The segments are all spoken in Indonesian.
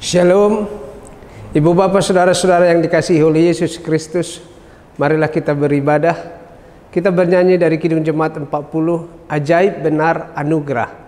Shalom, Ibu Bapak Saudara-saudara yang dikasihi oleh Yesus Kristus. Marilah kita beribadah. Kita bernyanyi dari Kidung Jemaat 40, Ajaib Benar Anugerah.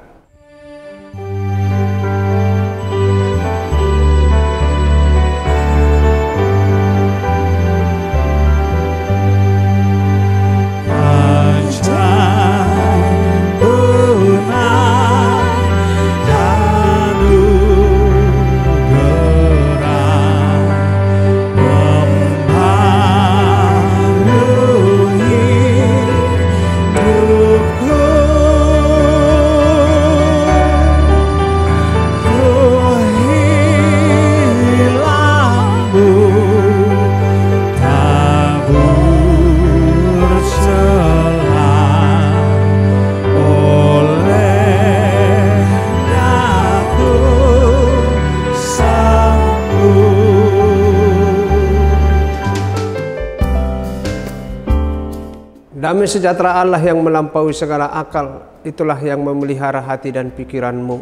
Damai sejahtera Allah yang melampaui segala akal, itulah yang memelihara hati dan pikiranmu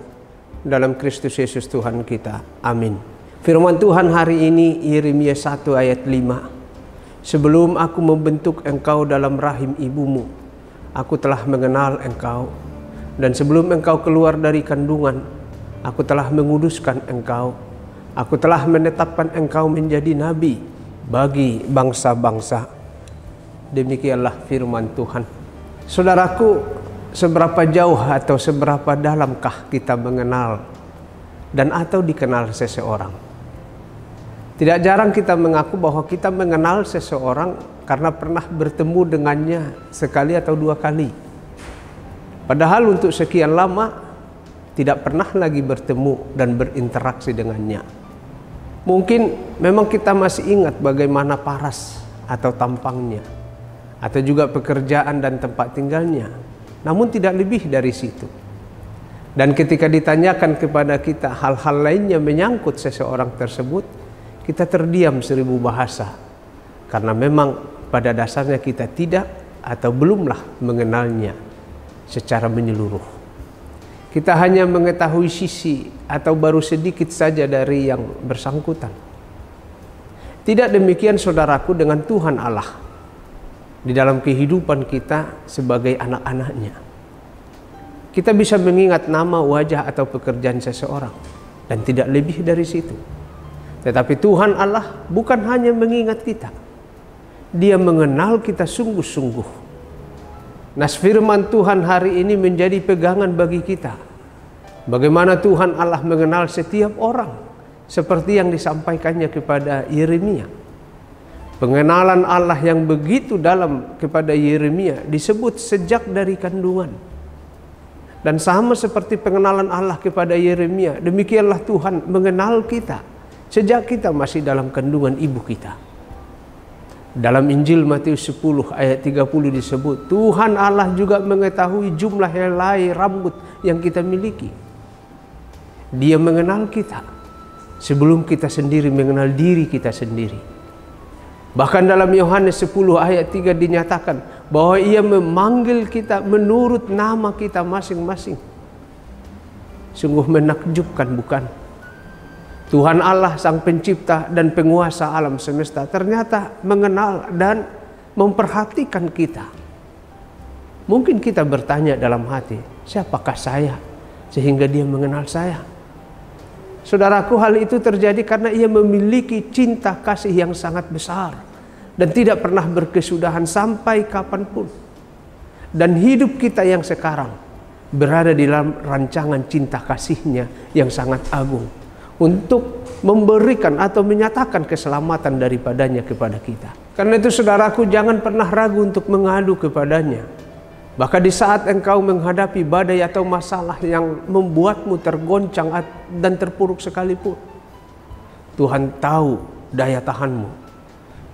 dalam Kristus Yesus Tuhan kita. Amin. Firman Tuhan hari ini Yeremia 1 ayat 5. Sebelum aku membentuk engkau dalam rahim ibumu, aku telah mengenal engkau. Dan sebelum engkau keluar dari kandungan, aku telah menguduskan engkau. Aku telah menetapkan engkau menjadi nabi bagi bangsa-bangsa. Demikianlah firman Tuhan. Saudaraku, seberapa jauh atau seberapa dalamkah kita mengenal dan atau dikenal seseorang? Tidak jarang kita mengaku bahwa kita mengenal seseorang karena pernah bertemu dengannya sekali atau dua kali. Padahal untuk sekian lama tidak pernah lagi bertemu dan berinteraksi dengannya. Mungkin memang kita masih ingat bagaimana paras atau tampangnya, atau juga pekerjaan dan tempat tinggalnya, namun tidak lebih dari situ. Dan ketika ditanyakan kepada kita hal-hal lainnya menyangkut seseorang tersebut, kita terdiam seribu bahasa, karena memang pada dasarnya kita tidak atau belumlah mengenalnya secara menyeluruh. Kita hanya mengetahui sisi atau baru sedikit saja dari yang bersangkutan. Tidak demikian saudaraku dengan Tuhan Allah di dalam kehidupan kita sebagai anak-anaknya. Kita bisa mengingat nama, wajah, atau pekerjaan seseorang, dan tidak lebih dari situ. Tetapi Tuhan Allah bukan hanya mengingat kita, Dia mengenal kita sungguh-sungguh. Nah, firman Tuhan hari ini menjadi pegangan bagi kita. Bagaimana Tuhan Allah mengenal setiap orang, seperti yang disampaikannya kepada Yeremia. Pengenalan Allah yang begitu dalam kepada Yeremia disebut sejak dari kandungan. Dan sama seperti pengenalan Allah kepada Yeremia, demikianlah Tuhan mengenal kita sejak kita masih dalam kandungan ibu kita. Dalam Injil Matius 10 ayat 30 disebut, Tuhan Allah juga mengetahui jumlah helai rambut yang kita miliki. Dia mengenal kita sebelum kita sendiri mengenal diri kita sendiri. Bahkan dalam Yohanes 10 ayat 3 dinyatakan bahwa Ia memanggil kita menurut nama kita masing-masing. Sungguh menakjubkan, bukan? Tuhan Allah sang pencipta dan penguasa alam semesta ternyata mengenal dan memperhatikan kita. Mungkin kita bertanya dalam hati, siapakah saya sehingga Dia mengenal saya? Saudaraku, hal itu terjadi karena Ia memiliki cinta kasih yang sangat besar dan tidak pernah berkesudahan sampai kapanpun. Dan hidup kita yang sekarang berada di dalam rancangan cinta kasih-Nya yang sangat agung untuk memberikan atau menyatakan keselamatan daripadanya kepada kita. Karena itu saudaraku, jangan pernah ragu untuk mengadu kepadanya. Bahkan di saat engkau menghadapi badai atau masalah yang membuatmu tergoncang dan terpuruk sekalipun, Tuhan tahu daya tahanmu.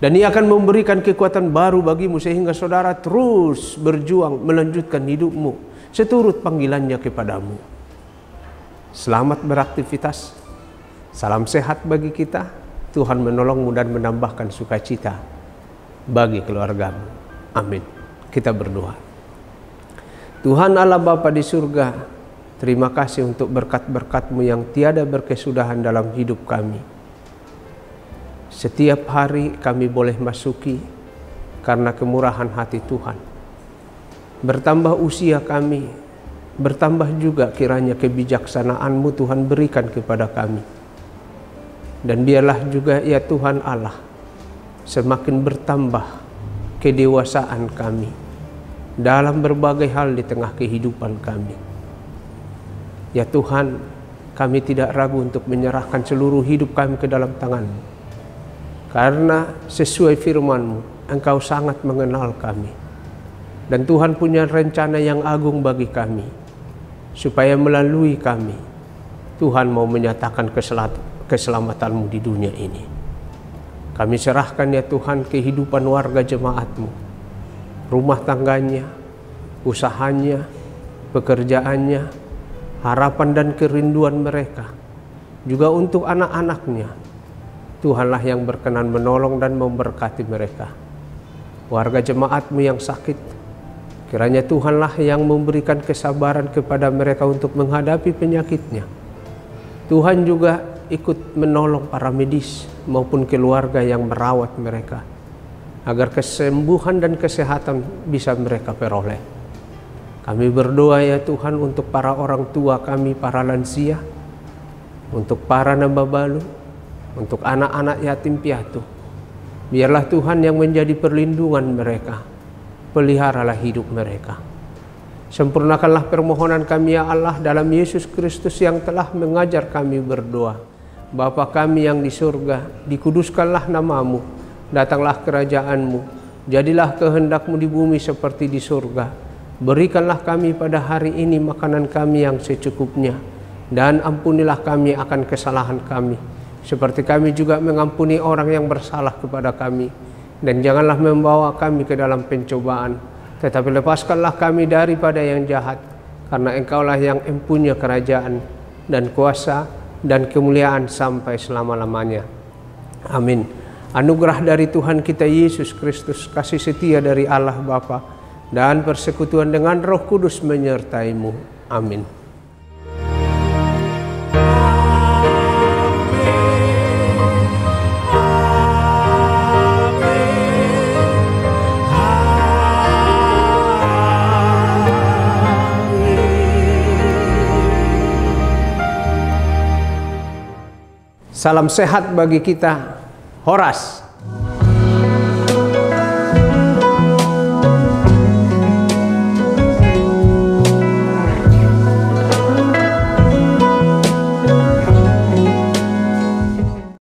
Dan Ia akan memberikan kekuatan baru bagimu sehingga saudara terus berjuang melanjutkan hidupmu seturut panggilannya kepadamu. Selamat beraktivitas. Salam sehat bagi kita. Tuhan menolongmu dan menambahkan sukacita bagi keluargamu. Amin. Kita berdoa. Tuhan Allah Bapa di surga, Terima kasih untuk berkat-berkat-Mu yang tiada berkesudahan dalam hidup kami. Setiap hari kami boleh masuki karena kemurahan hati Tuhan. Bertambah usia kami, bertambah juga kiranya kebijaksanaan-Mu Tuhan berikan kepada kami. Dan biarlah juga ya Tuhan Allah, semakin bertambah kedewasaan kami dalam berbagai hal di tengah kehidupan kami. Ya Tuhan, kami tidak ragu untuk menyerahkan seluruh hidup kami ke dalam tangan-Mu. Karena sesuai firman-Mu, Engkau sangat mengenal kami. Dan Tuhan punya rencana yang agung bagi kami, supaya melalui kami, Tuhan mau menyatakan keselamatan-Mu di dunia ini. Kami serahkan ya Tuhan kehidupan warga jemaat-Mu, rumah tangganya, usahanya, pekerjaannya, harapan dan kerinduan mereka, juga untuk anak-anaknya. Tuhanlah yang berkenan menolong dan memberkati mereka. Warga jemaat-Mu yang sakit, kiranya Tuhanlah yang memberikan kesabaran kepada mereka untuk menghadapi penyakitnya. Tuhan juga ikut menolong para medis maupun keluarga yang merawat mereka, agar kesembuhan dan kesehatan bisa mereka peroleh. Kami berdoa ya Tuhan untuk para orang tua kami, para lansia, untuk para nababalu, untuk anak-anak yatim piatu. Biarlah Tuhan yang menjadi perlindungan mereka, peliharalah hidup mereka. Sempurnakanlah permohonan kami ya Allah dalam Yesus Kristus yang telah mengajar kami berdoa. Bapa kami yang di surga, dikuduskanlah nama-Mu, datanglah kerajaan-Mu, jadilah kehendak-Mu di bumi seperti di surga. Berikanlah kami pada hari ini makanan kami yang secukupnya, dan ampunilah kami akan kesalahan kami, seperti kami juga mengampuni orang yang bersalah kepada kami. Dan janganlah membawa kami ke dalam pencobaan, tetapi lepaskanlah kami daripada yang jahat, karena Engkaulah yang empunya kerajaan dan kuasa dan kemuliaan sampai selama-lamanya. Amin. Anugerah dari Tuhan kita Yesus Kristus, kasih setia dari Allah Bapa, dan persekutuan dengan Roh Kudus menyertai-Mu. Amin. Salam sehat bagi kita. Horas.